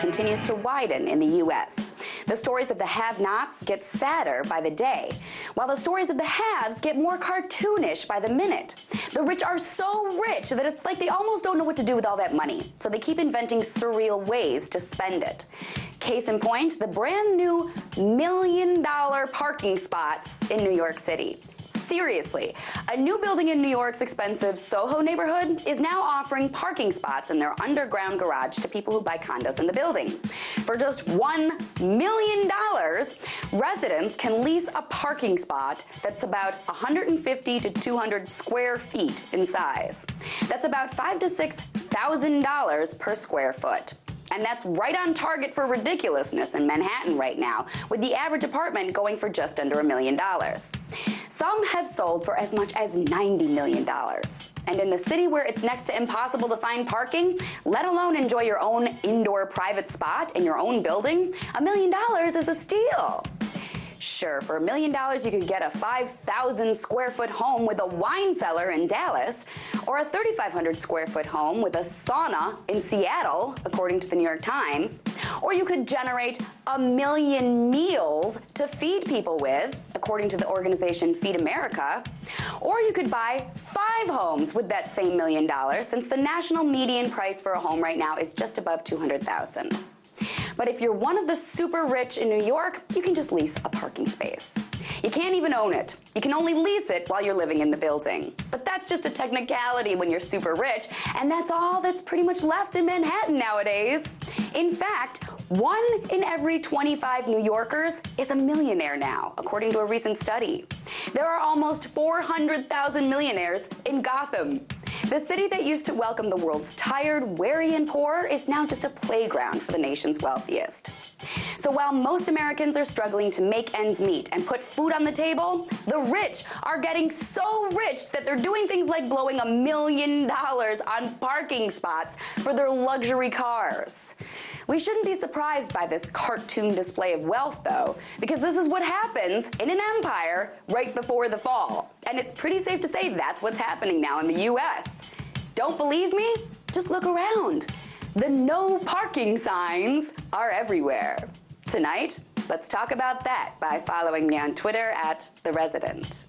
continues to widen in the U.S. The stories of the have-nots get sadder by the day, while the stories of the haves get more cartoonish by the minute. The rich are so rich that it's like they almost don't know what to do with all that money, so they keep inventing surreal ways to spend it. Case in point, the brand new $1 million parking spots in New York City. Seriously, a new building in New York's expensive SoHo neighborhood is now offering parking spots in their underground garage to people who buy condos in the building. For just $1 million, residents can lease a parking spot that's about 150 to 200 square feet in size. That's about $5,000 to $6,000 per square foot. And that's right on target for ridiculousness in Manhattan right now, with the average apartment going for just under $1 million. Some have sold for as much as $90 million. And in a city where it's next to impossible to find parking, let alone enjoy your own indoor private spot in your own building, $1 million is a steal. Sure, for $1 million you could get a 5,000 square foot home with a wine cellar in Dallas, or a 3,500 square foot home with a sauna in Seattle, according to the New York Times. Or you could generate 1 million meals to feed people with, according to the organization Feed America. Or you could buy 5 homes with that same $1 million, since the national median price for a home right now is just above $200,000. But if you're one of the super rich in New York, you can just lease a parking space. You can't even own it. You can only lease it while you're living in the building. But that's just a technicality when you're super rich, and that's all that's pretty much left in Manhattan nowadays. In fact, 1 in every 25 New Yorkers is a millionaire now, according to a recent study. There are almost 400,000 millionaires in Gotham. The city that used to welcome the world's tired, weary, and poor is now just a playground for the nation's wealthiest. So while most Americans are struggling to make ends meet and put food on the table, the rich are getting so rich that they're doing things like blowing $1 million on parking spots for their luxury cars. We shouldn't be surprised by this cartoon display of wealth, though, because this is what happens in an empire right before the fall. And it's pretty safe to say that's what's happening now in the U.S. Don't believe me? Just look around. The no parking signs are everywhere. Tonight, let's talk about that by following me on Twitter @TheResident.